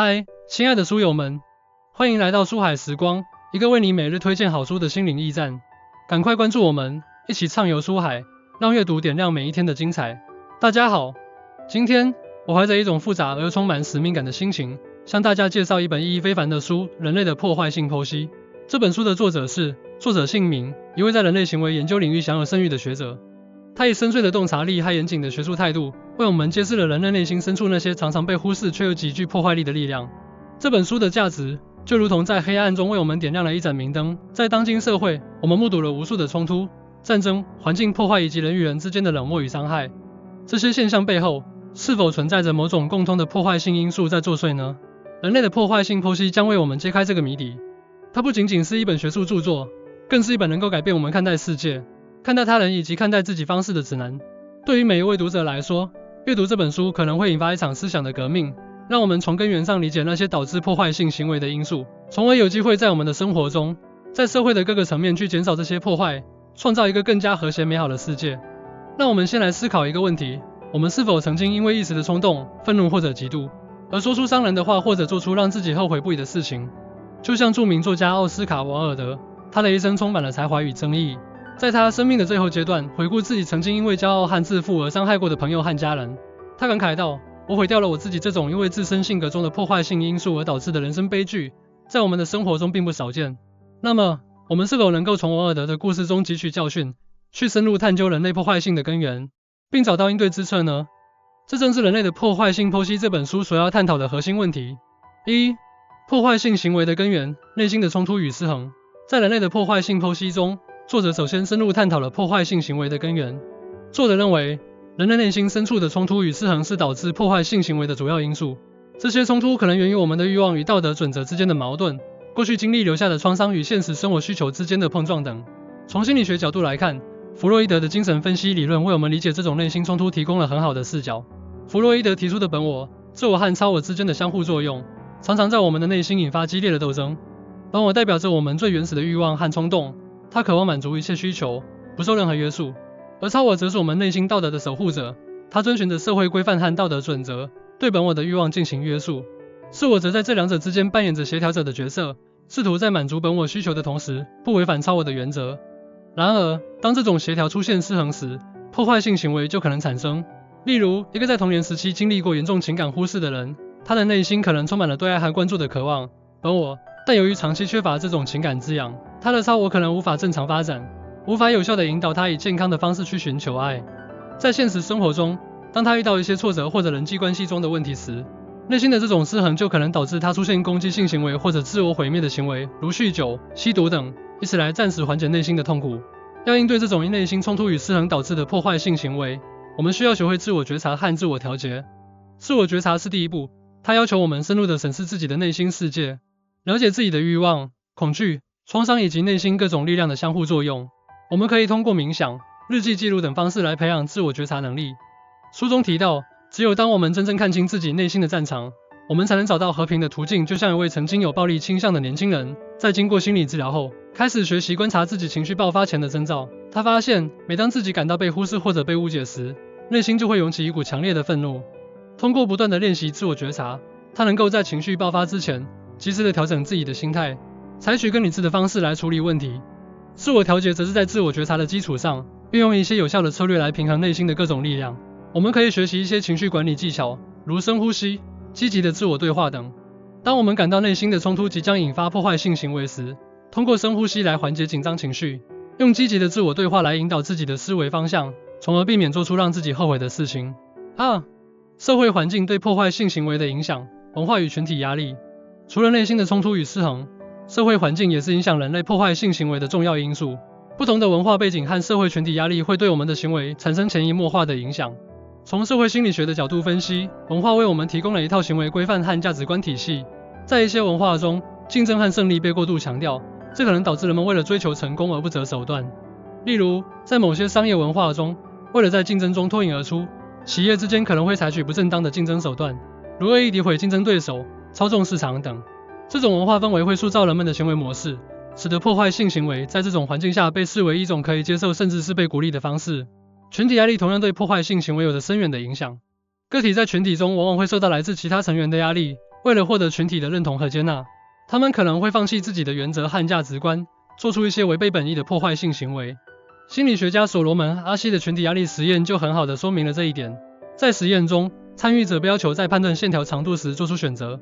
嗨，亲爱的书友们，欢迎来到书海时光，一个为你每日推荐好书的心灵驿站。赶快关注我们，一起畅游书海，让阅读点亮每一天的精彩。大家好，今天我怀着一种复杂而充满使命感的心情，向大家介绍一本意义非凡的书《人类的破坏性剖析》。这本书的作者姓名，一位在人类行为研究领域享有声誉的学者。他以深邃的洞察力和严谨的学术态度，为我们揭示了人类内心深处那些常常被忽视却又极具破坏力的力量。这本书的价值，就如同在黑暗中为我们点亮了一盏明灯。在当今社会，我们目睹了无数的冲突、战争、环境破坏以及人与人之间的冷漠与伤害。这些现象背后，是否存在着某种共通的破坏性因素在作祟呢？人类的破坏性剖析将为我们揭开这个谜底。它不仅仅是一本学术著作，更是一本能够改变我们看待世界、看待他人以及看待自己方式的指南。对于每一位读者来说，阅读这本书可能会引发一场思想的革命，让我们从根源上理解那些导致破坏性行为的因素，从而有机会在我们的生活中，在社会的各个层面去减少这些破坏，创造一个更加和谐美好的世界。让我们先来思考一个问题：我们是否曾经因为一时的冲动、愤怒或者嫉妒，而说出伤人的话，或者做出让自己后悔不已的事情？就像著名作家奥斯卡·王尔德，他的一生充满了才华与争议。在他生命的最后阶段，回顾自己曾经因为骄傲和自负而伤害过的朋友和家人，他感慨道：我毁掉了我自己。这种因为自身性格中的破坏性因素而导致的人生悲剧，在我们的生活中并不少见。那么，我们是否能够从王尔德的故事中汲取教训，去深入探究人类破坏性的根源，并找到应对之策呢？这正是《人类的破坏性剖析》这本书所要探讨的核心问题。1. 破坏性行为的根源，内心的冲突与失衡。在《人类的破坏性剖析》中，作者首先深入探讨了破坏性行为的根源。作者认为，人类内心深处的冲突与失衡是导致破坏性行为的主要因素。这些冲突可能源于我们的欲望与道德准则之间的矛盾，过去经历留下的创伤与现实生活需求之间的碰撞等。从心理学角度来看，弗洛伊德的精神分析理论为我们理解这种内心冲突提供了很好的视角。弗洛伊德提出的本我、自我和超我之间的相互作用，常常在我们的内心引发激烈的斗争。本我代表着我们最原始的欲望和冲动，它渴望满足一切需求，不受任何约束。而超我则是我们内心道德的守护者，它遵循着社会规范和道德准则，对本我的欲望进行约束。自我则在这两者之间扮演着协调者的角色，试图在满足本我需求的同时，不违反超我的原则。然而，当这种协调出现失衡时，破坏性行为就可能产生。例如，一个在童年时期经历过严重情感忽视的人，他的内心可能充满了对爱和关注的渴望，本我，但由于长期缺乏这种情感滋养，他的超我可能无法正常发展，无法有效地引导他以健康的方式去寻求爱。在现实生活中，当他遇到一些挫折或者人际关系中的问题时，内心的这种失衡就可能导致他出现攻击性行为或者自我毁灭的行为，如酗酒、吸毒等，以此来暂时缓解内心的痛苦。要应对这种因内心冲突与失衡导致的破坏性行为，我们需要学会自我觉察和自我调节。自我觉察是第一步，它要求我们深入地审视自己的内心世界，了解自己的欲望、恐惧、创伤以及内心各种力量的相互作用。我们可以通过冥想、日记记录等方式来培养自我觉察能力。书中提到，只有当我们真正看清自己内心的战场，我们才能找到和平的途径。就像一位曾经有暴力倾向的年轻人，在经过心理治疗后，开始学习观察自己情绪爆发前的征兆。他发现，每当自己感到被忽视或者被误解时，内心就会涌起一股强烈的愤怒。通过不断的练习自我觉察，他能够在情绪爆发之前，及时的调整自己的心态，采取更理智的方式来处理问题。自我调节则是在自我觉察的基础上，运用一些有效的策略来平衡内心的各种力量。我们可以学习一些情绪管理技巧，如深呼吸、积极的自我对话等。当我们感到内心的冲突即将引发破坏性行为时，通过深呼吸来缓解紧张情绪，用积极的自我对话来引导自己的思维方向，从而避免做出让自己后悔的事情。2. 社会环境对破坏性行为的影响，文化与群体压力。除了内心的冲突与失衡，社会环境也是影响人类破坏性行为的重要因素。不同的文化背景和社会群体压力会对我们的行为产生潜移默化的影响。从社会心理学的角度分析，文化为我们提供了一套行为规范和价值观体系。在一些文化中，竞争和胜利被过度强调，这可能导致人们为了追求成功而不择手段。例如，在某些商业文化中，为了在竞争中脱颖而出，企业之间可能会采取不正当的竞争手段，如恶意诋毁竞争对手、操纵市场等。这种文化氛围会塑造人们的行为模式，使得破坏性行为在这种环境下被视为一种可以接受甚至是被鼓励的方式。群体压力同样对破坏性行为有着深远的影响。个体在群体中往往会受到来自其他成员的压力，为了获得群体的认同和接纳，他们可能会放弃自己的原则和价值观，做出一些违背本意的破坏性行为。心理学家所罗门·阿希的群体压力实验就很好地说明了这一点。在实验中，参与者被要求在判断线条长度时做出选择。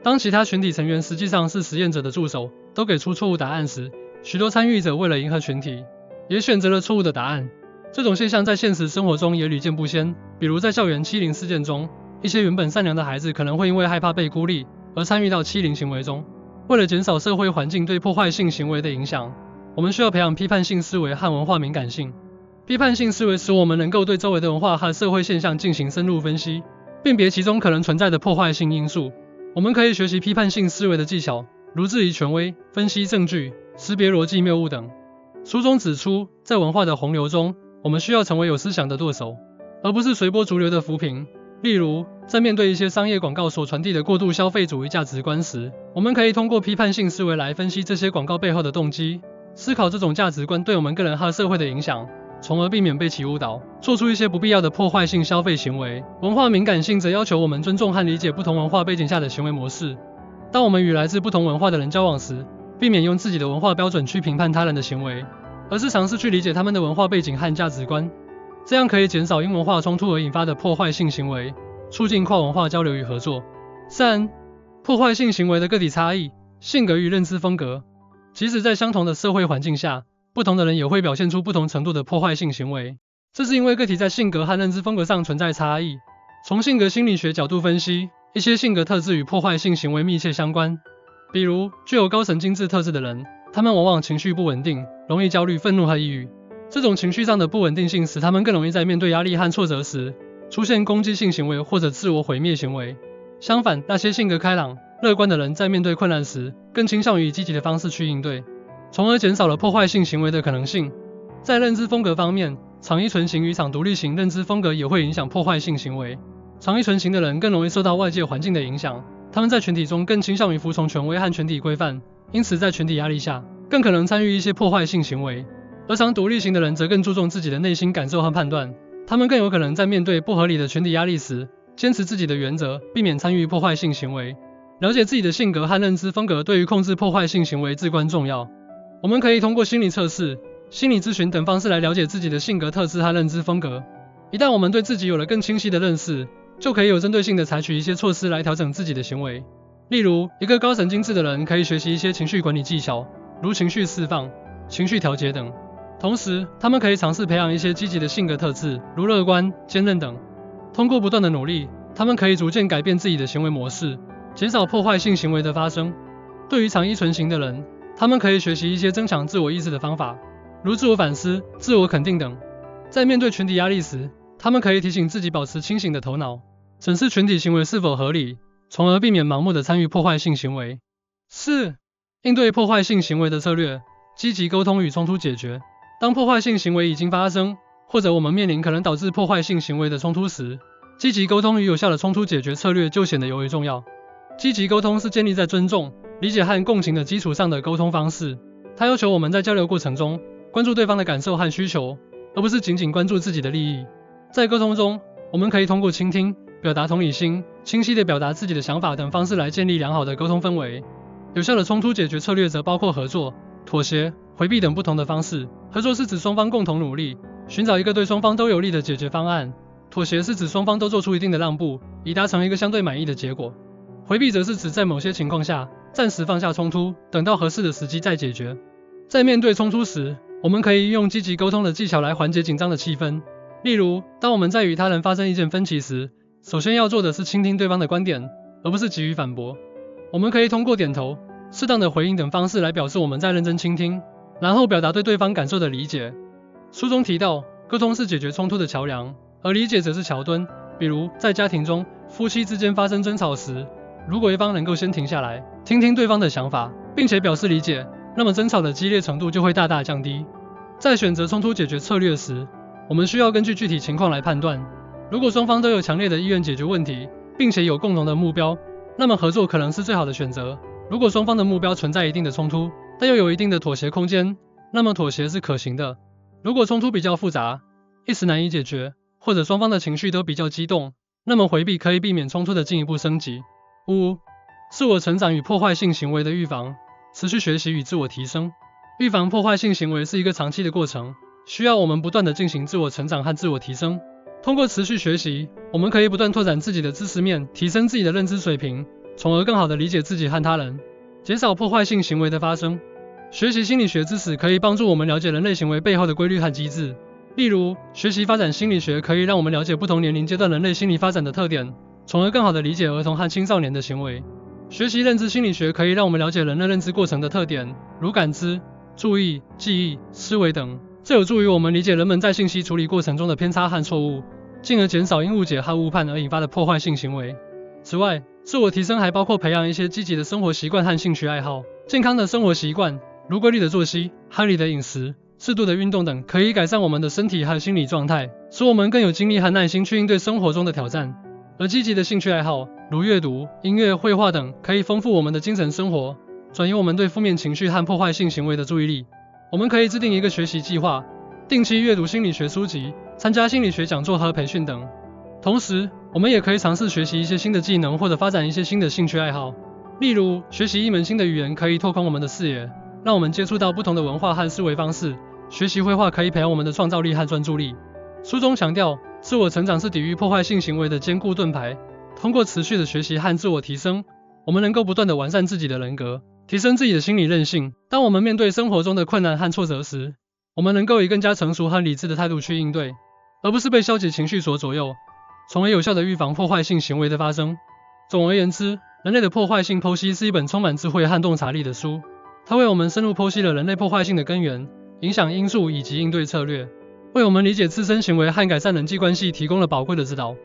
当其他群体成员实际上是实验者的助手，都给出错误答案时，许多参与者为了迎合群体，也选择了错误的答案。这种现象在现实生活中也屡见不鲜，比如在校园欺凌事件中，一些原本善良的孩子可能会因为害怕被孤立而参与到欺凌行为中。为了减少社会环境对破坏性行为的影响，我们需要培养批判性思维和文化敏感性。批判性思维使我们能够对周围的文化和社会现象进行深入分析，辨别其中可能存在的破坏性因素。我们可以学习批判性思维的技巧，如质疑权威、分析证据、识别逻辑谬误等。书中指出，在文化的洪流中，我们需要成为有思想的舵手，而不是随波逐流的浮萍。例如，在面对一些商业广告所传递的过度消费主义价值观时，我们可以通过批判性思维来分析这些广告背后的动机，思考这种价值观对我们个人和社会的影响，从而避免被其误导，做出一些不必要的破坏性消费行为。文化敏感性则要求我们尊重和理解不同文化背景下的行为模式。当我们与来自不同文化的人交往时，避免用自己的文化标准去评判他人的行为，而是尝试去理解他们的文化背景和价值观。这样可以减少因文化冲突而引发的破坏性行为，促进跨文化交流与合作。3. 破坏性行为的个体差异、性格与认知风格。即使在相同的社会环境下，不同的人也会表现出不同程度的破坏性行为，这是因为个体在性格和认知风格上存在差异。从性格心理学角度分析，一些性格特质与破坏性行为密切相关。比如，具有高神经质特质的人，他们往往情绪不稳定，容易焦虑、愤怒和抑郁。这种情绪上的不稳定性使他们更容易在面对压力和挫折时，出现攻击性行为或者自我毁灭行为。相反，那些性格开朗、乐观的人在面对困难时，更倾向于以积极的方式去应对，从而减少了破坏性行为的可能性。在认知风格方面，场依存型与场独立型认知风格也会影响破坏性行为。场依存型的人更容易受到外界环境的影响，他们在群体中更倾向于服从权威和群体规范，因此在群体压力下，更可能参与一些破坏性行为。而场独立型的人则更注重自己的内心感受和判断，他们更有可能在面对不合理的群体压力时，坚持自己的原则，避免参与破坏性行为。了解自己的性格和认知风格对于控制破坏性行为至关重要。我们可以通过心理测试、心理咨询等方式来了解自己的性格特质和认知风格。一旦我们对自己有了更清晰的认识，就可以有针对性的采取一些措施来调整自己的行为。例如，一个高神经质的人可以学习一些情绪管理技巧，如情绪释放、情绪调节等。同时，他们可以尝试培养一些积极的性格特质，如乐观、坚韧等。通过不断的努力，他们可以逐渐改变自己的行为模式，减少破坏性行为的发生。对于场依存型的人，他们可以学习一些增强自我意识的方法，如自我反思、自我肯定等。在面对群体压力时，他们可以提醒自己保持清醒的头脑，审视群体行为是否合理，从而避免盲目的参与破坏性行为。4. 应对破坏性行为的策略：积极沟通与冲突解决。当破坏性行为已经发生，或者我们面临可能导致破坏性行为的冲突时，积极沟通与有效的冲突解决策略就显得尤为重要。积极沟通是建立在尊重、理解和共情的基础上的沟通方式，它要求我们在交流过程中关注对方的感受和需求，而不是仅仅关注自己的利益。在沟通中，我们可以通过倾听、表达同理心、清晰地表达自己的想法等方式来建立良好的沟通氛围。有效的冲突解决策略则包括合作、妥协、回避等不同的方式。合作是指双方共同努力，寻找一个对双方都有利的解决方案；妥协是指双方都做出一定的让步，以达成一个相对满意的结果。回避则是指在某些情况下，暂时放下冲突，等到合适的时机再解决。在面对冲突时，我们可以用积极沟通的技巧来缓解紧张的气氛。例如，当我们在与他人发生意见分歧时，首先要做的是倾听对方的观点，而不是急于反驳。我们可以通过点头、适当的回应等方式来表示我们在认真倾听，然后表达对对方感受的理解。书中提到，沟通是解决冲突的桥梁，而理解则是桥墩。比如，在家庭中，夫妻之间发生争吵时，如果一方能够先停下来，听听对方的想法，并且表示理解，那么争吵的激烈程度就会大大降低。在选择冲突解决策略时，我们需要根据具体情况来判断。如果双方都有强烈的意愿解决问题，并且有共同的目标，那么合作可能是最好的选择。如果双方的目标存在一定的冲突，但又有一定的妥协空间，那么妥协是可行的。如果冲突比较复杂，一时难以解决，或者双方的情绪都比较激动，那么回避可以避免冲突的进一步升级。5. 自我成长与破坏性行为的预防，持续学习与自我提升。预防破坏性行为是一个长期的过程，需要我们不断地进行自我成长和自我提升。通过持续学习，我们可以不断拓展自己的知识面，提升自己的认知水平，从而更好地理解自己和他人，减少破坏性行为的发生。学习心理学知识可以帮助我们了解人类行为背后的规律和机制。例如，学习发展心理学可以让我们了解不同年龄阶段人类心理发展的特点，从而更好地理解儿童和青少年的行为。学习认知心理学可以让我们了解人类认知过程的特点，如感知、注意、记忆、思维等，这有助于我们理解人们在信息处理过程中的偏差和错误，进而减少因误解和误判而引发的破坏性行为。此外，自我提升还包括培养一些积极的生活习惯和兴趣爱好。健康的生活习惯，如规律的作息、合理的饮食、适度的运动等，可以改善我们的身体和心理状态，使我们更有精力和耐心去应对生活中的挑战。而积极的兴趣爱好，如阅读、音乐、绘画等，可以丰富我们的精神生活，转移我们对负面情绪和破坏性行为的注意力。我们可以制定一个学习计划，定期阅读心理学书籍，参加心理学讲座和培训等。同时，我们也可以尝试学习一些新的技能，或者发展一些新的兴趣爱好。例如，学习一门新的语言可以拓宽我们的视野，让我们接触到不同的文化和思维方式。学习绘画可以培养我们的创造力和专注力。书中强调，自我成长是抵御破坏性行为的坚固盾牌。通过持续的学习和自我提升，我们能够不断地完善自己的人格，提升自己的心理韧性。当我们面对生活中的困难和挫折时，我们能够以更加成熟和理智的态度去应对，而不是被消极情绪所左右，从而有效地预防破坏性行为的发生。总而言之，人类的破坏性剖析是一本充满智慧和洞察力的书，它为我们深入剖析了人类破坏性的根源、影响因素以及应对策略，为我们理解自身行为和改善人际关系提供了宝贵的指导。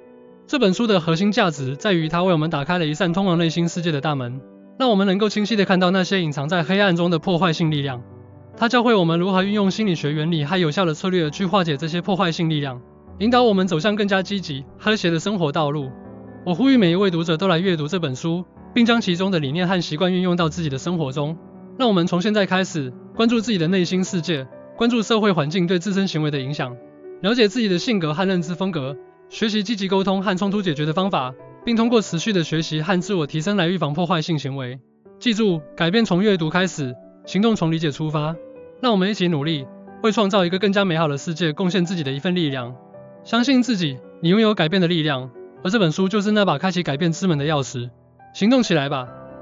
这本书的核心价值在于它为我们打开了一扇通往内心世界的大门，让我们能够清晰地看到那些隐藏在黑暗中的破坏性力量。它教会我们如何运用心理学原理和有效的策略去化解这些破坏性力量，引导我们走向更加积极、和谐的生活道路。我呼吁每一位读者都来阅读这本书，并将其中的理念和习惯运用到自己的生活中。让我们从现在开始关注自己的内心世界，关注社会环境对自身行为的影响，了解自己的性格和认知风格，学习积极沟通和冲突解决的方法，并通过持续的学习和自我提升来预防破坏性行为。记住，改变从阅读开始，行动从理解出发。让我们一起努力，为创造一个更加美好的世界贡献自己的一份力量。相信自己，你拥有改变的力量，而这本书就是那把开启改变之门的钥匙。行动起来吧！